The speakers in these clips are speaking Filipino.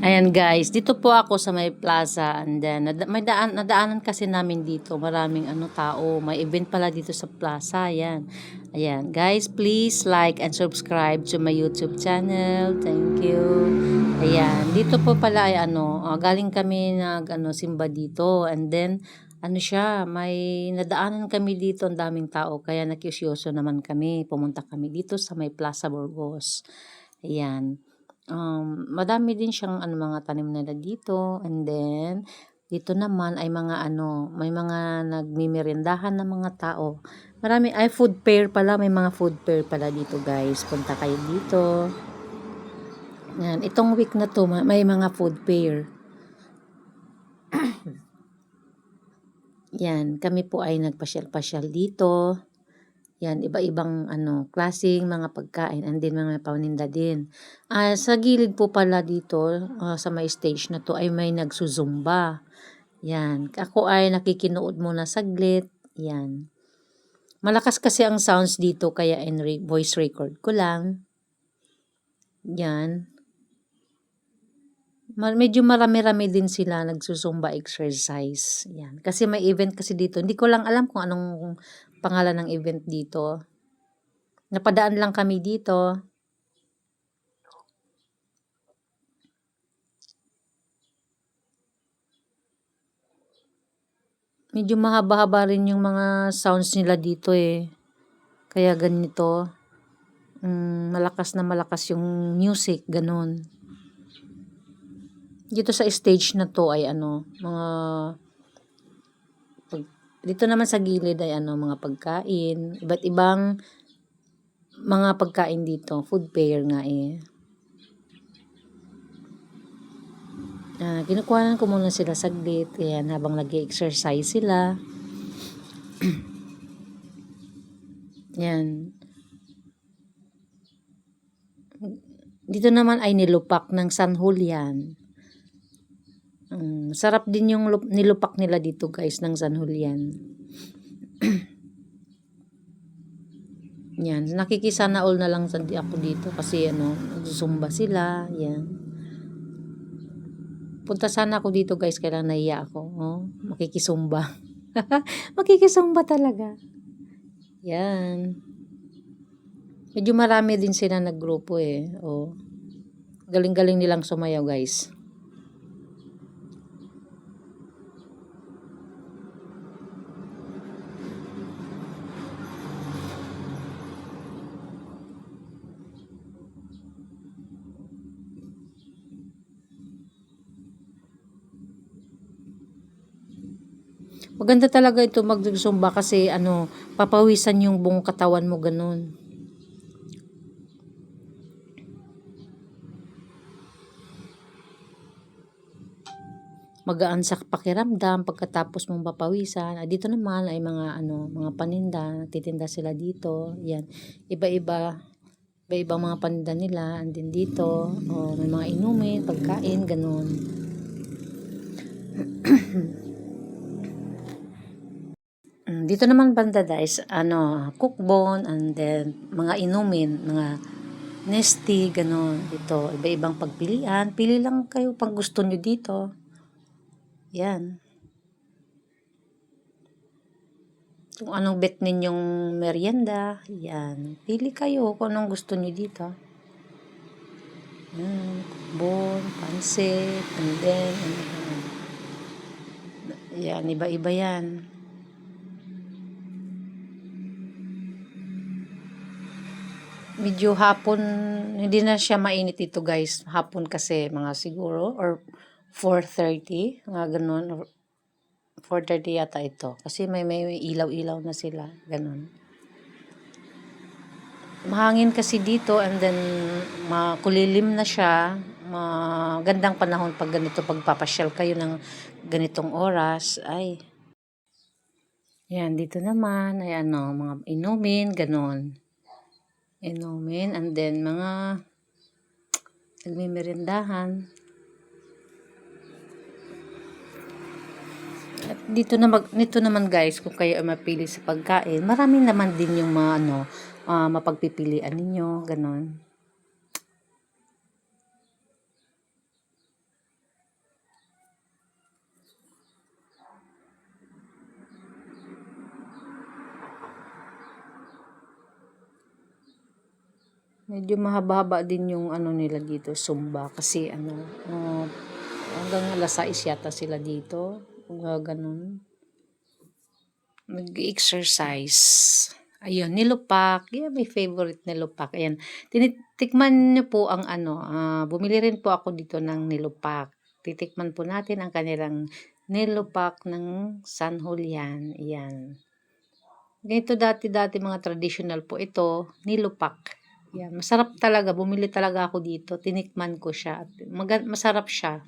Ayan guys, dito po ako sa may plaza and then nadaanan kasi namin dito, maraming tao, may event pala dito sa plaza, ayan. Ayan, guys, please like and subscribe to my YouTube channel. Thank you. Ayan, dito po pala ay galing kami simba dito and then siya, may nadaanan kami dito, ang daming tao, kaya nakiusyoso naman kami, pumunta kami dito sa may Plaza Burgos. Ayan. Madami din siyang mga tanim nila dito and then dito naman ay may mga nagmemerendahan na mga tao. Marami ay food fair pala, may mga food fair pala dito guys. Punta kayo dito. Yan, itong week na to may mga food fair. Yan, kami po ay nagpasyal-pasyal dito. Yan, iba-ibang klaseng mga pagkain and din mga paninda din. Sa gilid po pala dito, sa may stage na to ay may nagsusumba. Yan, ako ay nakikinood muna saglit. Yan. Malakas kasi ang sounds dito kaya voice record ko lang. Yan. Medyo marami-rami din sila nagsusumba exercise. Yan. Kasi may event kasi dito. Hindi ko lang alam kung anong pangalan ng event dito. Napadaan lang kami dito. Medyo mahaba-haba rin yung mga sounds nila dito eh. Kaya ganito. Malakas na malakas yung music, ganun. Dito sa stage na to ay dito naman sa gilid ay mga pagkain, iba't ibang mga pagkain dito, food fair nga eh. Kinukuhanan ko muna sila saglit, ayan, habang nag-exercise sila. Yan. Dito naman ay nilupak ng San Julian. Sarap din yung nilupak nila dito guys ng San Julian. Yan, nakikisana all na lang ako dito kasi nagsusumba sila. Yan. Punta sana ako dito guys, kailan nahiya ako. Makikisumba. Makikisumba talaga. Yan. Medyo marami din sila naggrupo eh. Galing-galing nilang sumayaw guys. Maganda talaga ito magsumba kasi papawisan yung buong katawan mo ganun. Magaan sa pakiramdam pagkatapos mong papawisan. Dito naman ay mga paninda, titinda sila dito. Yan. Iba-ibang mga paninda nila andin dito. May mga inumin, pagkain, ganun. Dito naman banda guys, cookbone and then mga inumin, mga nesty, ganun. Dito, iba-ibang pagpilian. Pili lang kayo pag gusto nyo dito. Yan. Kung anong bet ninyong merienda, yan. Pili kayo kung anong gusto nyo dito. Yan, cookbone, pansit, and then, yan, iba-iba yan. Medyo hapon, hindi na siya mainit ito guys. Hapon kasi mga siguro or 4:30, mga ganun. Or 4:30 yata ito. Kasi may ilaw-ilaw na sila. Ganun. Mahangin kasi dito and then makulilim na siya. Magandang panahon pag ganito, pagpapasyal kayo ng ganitong oras. Ay. Yan, dito naman ay mga inumin, ganun. Inumin and then mga nagmemerendahan. At nito naman guys, kung kayo ay mapili sa pagkain, marami naman din yung mga mapagpipilian ninyo, ganon. Medyo mahaba-haba din yung ano nila dito, Zumba. Kasi ano, hanggang alas 6 yata sila dito. Ganun. Nag-exercise. Ayun, nilupak. Yeah, my favorite nilupak. Ayan. Tinitikman nyo po ang ano, bumili rin po ako dito ng nilupak. Titikman po natin ang kanilang nilupak ng San Julian. Ayan. Ganito dati-dati mga traditional po ito, nilupak. Yan, masarap talaga. Bumili talaga ako dito. Tinikman ko siya. Masarap siya.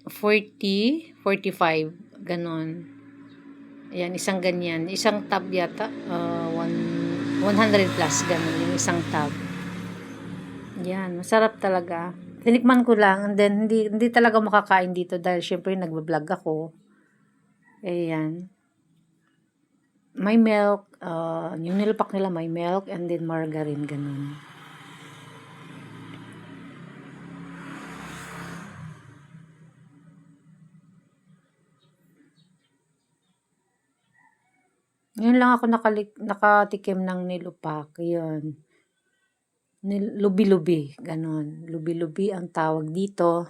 45, ganon. Ayan, isang ganyan. Isang tab yata. 100 plus, ganon. Yung isang tab. Yan, masarap talaga. Tinikman ko lang. And then, hindi talaga makakain dito dahil syempre nagbablog ako. Ayan. May milk, yung nilupak nila may milk and then margarine, ganun. Ngayon lang ako nakatikim ng nilupak, yun. Lubi-lubi, ganun. Lubi-lubi ang tawag dito.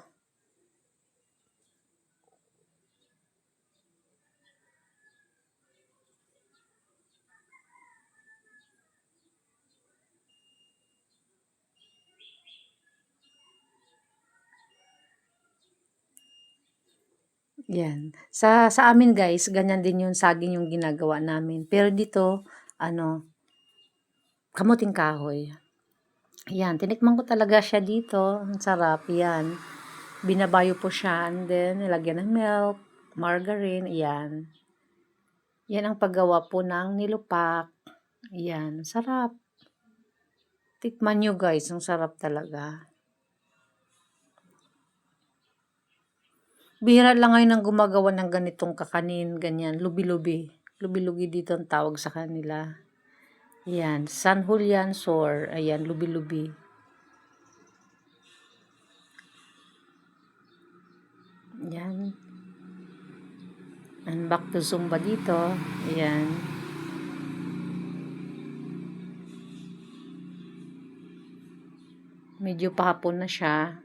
Yan. Sa amin guys, ganyan din yung saging yung ginagawa namin. Pero dito, ano, kamuting kahoy. Yan, tinikman ko talaga siya dito. Ang sarap, yan. Binabayo po siya and then nilagyan ng milk, margarine, yan. Yan ang paggawa po ng nilupak. Yan, sarap. Tikman nyo guys, ang sarap talaga. Bihira lang ngayon ang gumagawa ng ganitong kakanin, ganyan, lubi-lubi. Lubi-lubi dito ang tawag sa kanila. Yan, San Julian Sore. Ayan, lubi-lubi. Yan. And back to Zumba dito. Ayan. Medyo pahapon na siya.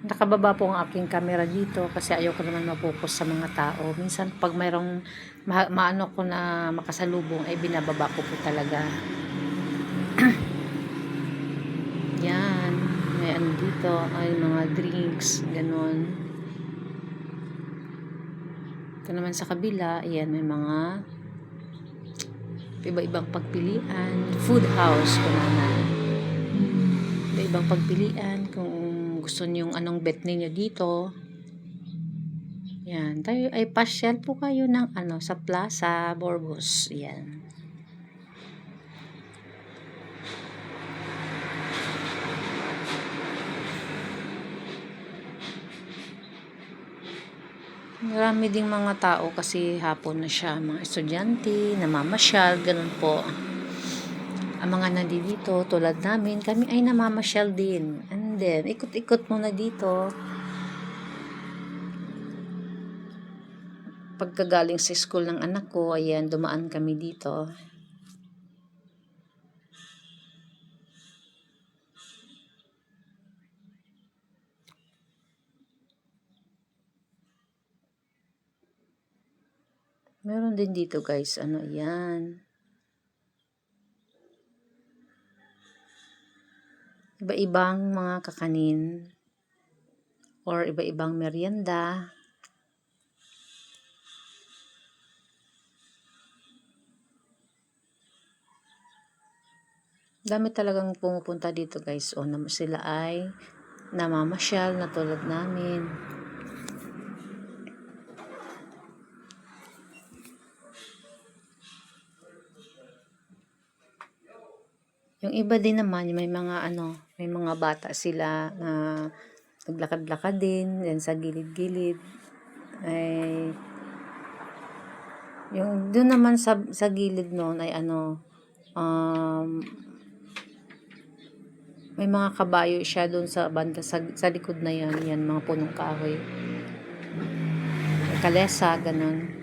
Nakababa po ang aking camera dito kasi ayaw ko naman mapokus sa mga tao. Minsan pag mayroong maano ko na makasalubong ay binababa ko po talaga. Yan. May ano dito ay mga drinks, ganon. Ito naman sa kabila, ayan may mga iba-ibang pagpilian. Food house ko naman. Iba-ibang pagpilian kung gusto niyo yung anong bet ninyo dito. Yan, tayo ay pasyal po kayo ng ano sa Plaza Burgos. Yan. Marami ding mga tao kasi hapon na siya, mga estudyante, namamasyal, ganun po. Ang mga nandito tulad namin, kami ay namamasyal din. And then, ikot-ikot muna dito. Pagkagaling sa school ng anak ko, ayan, dumaan kami dito. Meron din dito guys, ano yan. Iba-ibang mga kakanin or iba-ibang merienda. Dami talagang pumupunta dito guys. O, sila ay namamasyal na tulad namin. Yung iba din naman, may mga may mga bata sila na naglakad-lakad din, yan sa gilid-gilid. Ay, yung doon naman sa gilid noon ay may mga kabayo siya doon sa banda sa likod na yan mga punong kahoy. May kalesa, ganun.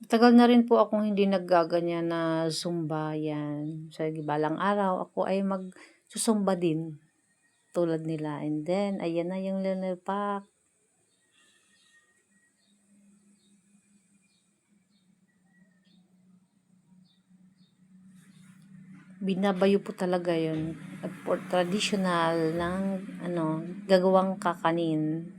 Tagal na rin po akong hindi naggaganyan na zumba yan. Sa balang araw, ako ay magsusumba din. Tulad nila. And then, ayan na yung Lionel Park. Binabayo po talaga yun. Traditional ng, gagawang kakanin.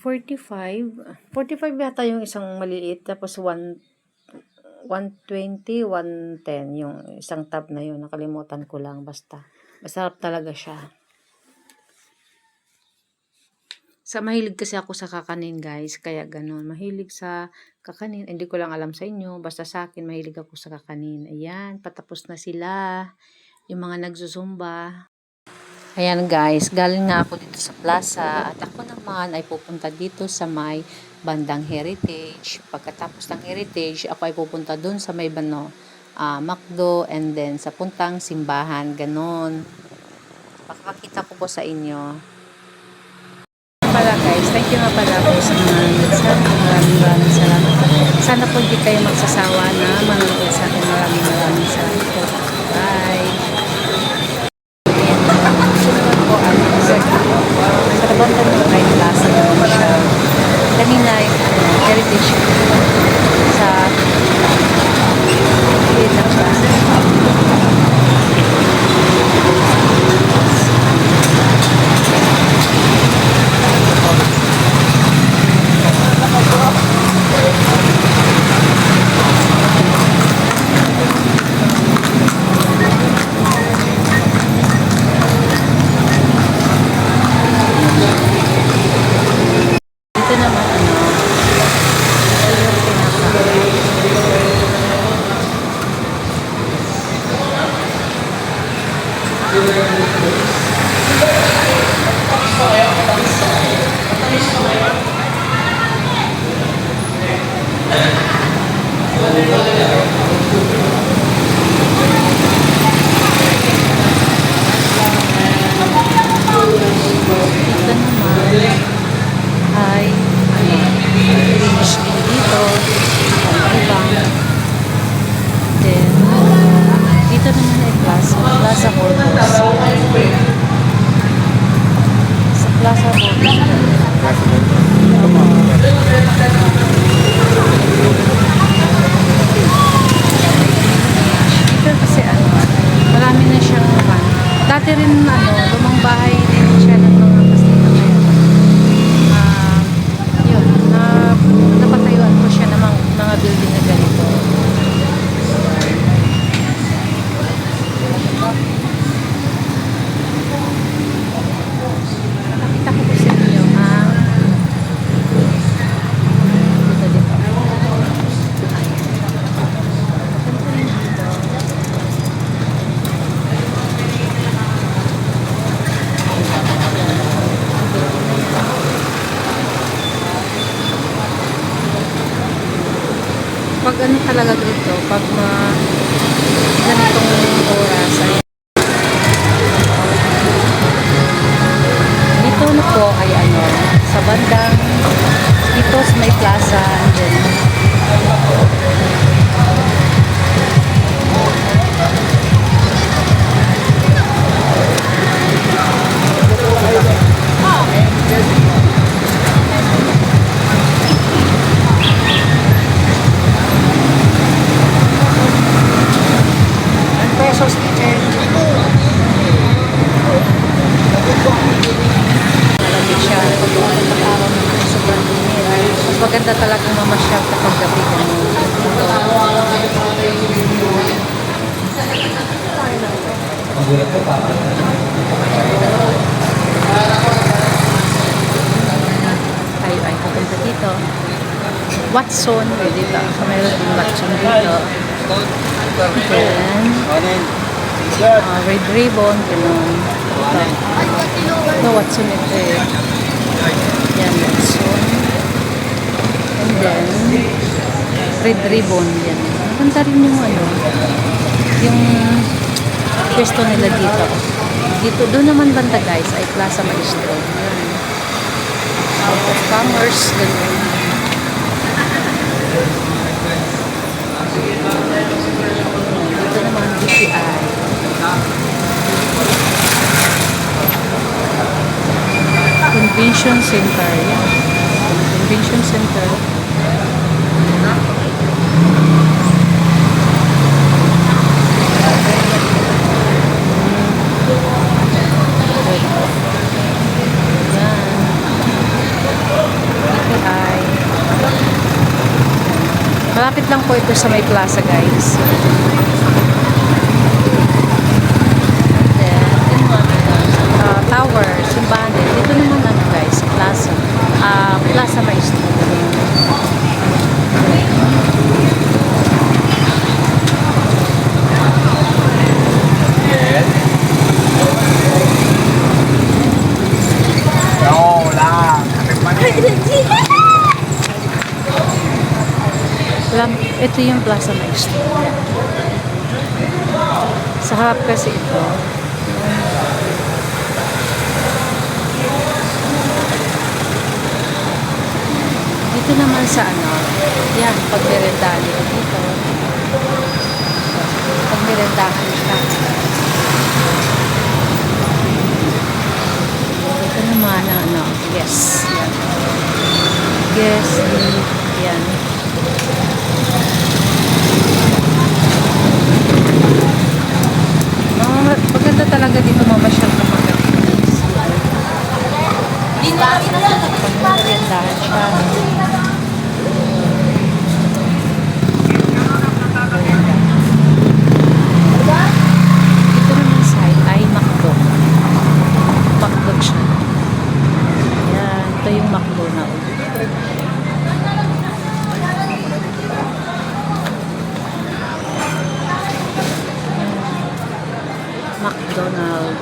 $45 yata yung isang maliit, tapos 120, 110 yung isang tab na yun. Nakalimutan ko lang, basta. Masarap talaga siya. Mahilig kasi ako sa kakanin, guys, kaya ganun. Mahilig sa kakanin, hindi ko lang alam sa inyo, basta sa akin, mahilig ako sa kakanin. Ayan, patapos na sila, yung mga nagsusumba. Ayan guys, galing nga ako dito sa plaza at ako naman ay pupunta dito sa may bandang Heritage. Pagkatapos ng Heritage, ako ay pupunta dun sa may McDo and then sa puntang simbahan, ganon. Pakakita ko po sa inyo. Pala guys, thank you nga pala po sa mga nagsabi. Maraming salamat po. Sana po hindi kayo magsasawa na manonood sa akin. Maraming salamat po. Bye! Sa banda ng may plaza naman siya. Kanina Heritage sa gilid ng plaza. Plaza Borders. Sa Plaza Borders. Dito kasi marami na siyang naman. Dati rin lumang bahay din siya ng mga Kastila ngayon. Yun, napatayuan ko siya ng mga building na ganito. Nakita ko po sa inyo pag talaga dito, pag ganitong oras ay dito na po ay sa bandang dito sa may plaza and then maganda talagang mamasyal kapag gabi ganun. Tayo ay pupunta dito. Watson, dito. So, mayroon din Watson dito. Then, Red Ribbon, ganun. Ito, Watson ito eh. Yan, Watson. And then, Red Ribbon, yan. Maganda rin yung yung pwesto nila dito. Dito, doon naman banda guys, ay Plaza Maestro. Yan. South of Commerce, ganun. Dito naman, DTI. Convention Center. Yan. Convention Center. Malapit lang po ito sa may plaza guys. Then, tower, simbahan din. Dito naman guys, plaza. Plaza Maestro. Ito yung Plaza Maestro. Sa harap kasi ito. Dito naman sa yan, pagmerendahan dito. Pagmerendahan siya. Ito naman yes. Yan. Yes, yan. Maganda talaga dito mamasyal kapag pagmerendahan siya. Ito naman side ay McDo. McDo siya. Yan, ito yung McDonald. McDonald.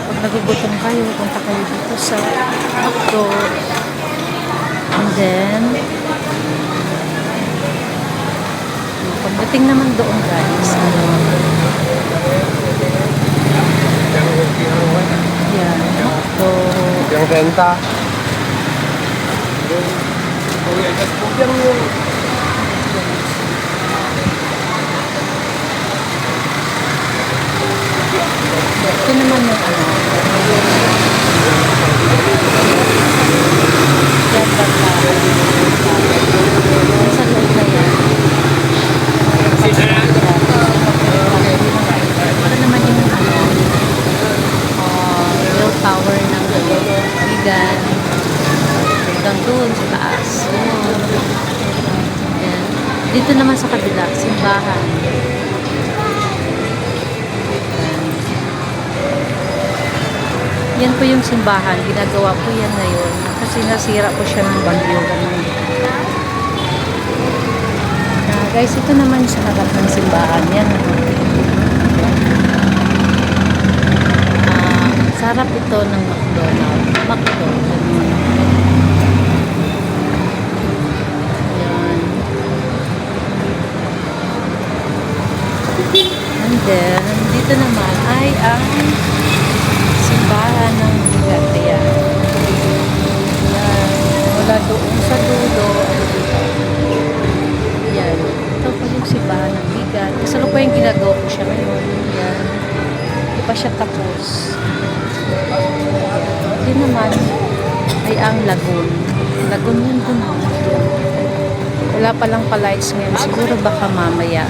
Pag nagugutom kayo, punta kayo dito sa McDo. And then, pagdating naman doon guys, yan, McDo. Yung renta. Ito naman yung yan banda. Sa loob na yan. Ito naman yung real tower ng Bigan. Hanggang doon sa taas. Yan. Dito naman sa kabila, simbahan. Yan po yung simbahan. Ginagawa po yan ngayon. Kasi nasira po siya ng bagyo. Guys, ito naman sa harap ng simbahan. Yan. Sa harap ito ng McDonald. McDo. Yan. And then, dito naman ay ang simbahan ng Bigat. Yan. Mula doon sa dulo. Yan. Ito po yung simbahan ng Bigat. Kasalo po yung ginagawa ko siya ngayon. Yan. Hindi pa siya tapos. Yun naman ay ang lagoon. Lagun yun dun. Wala palang pa-lights ngayon. Siguro baka mamaya.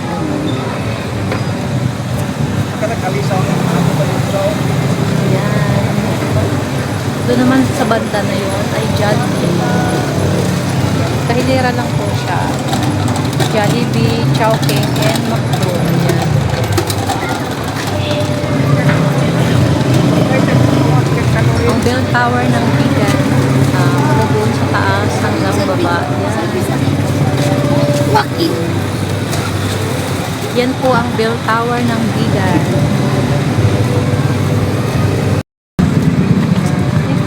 Ayan. Doon naman sa banda na yun ay Jollibee. Kahilera lang po siya. Jollibee, Chowking, and McDo. Ayan. Ang bell tower ng Bigan. Mula doon sa taas hanggang baba. Ayan. Waki! Yan po ang bell tower ng Bigan.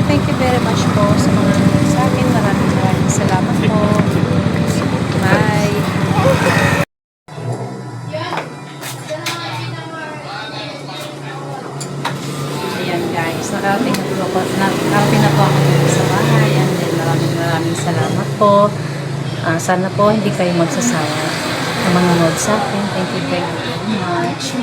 Thank you very much po sa mga nanonood sa akin. Maraming salamat po. Bye! Ayan guys, nakarating na po ako dito sa bahay. And then maraming salamat po. Sana po hindi kayo magsasawa na manonood sa akin. Thank you very much.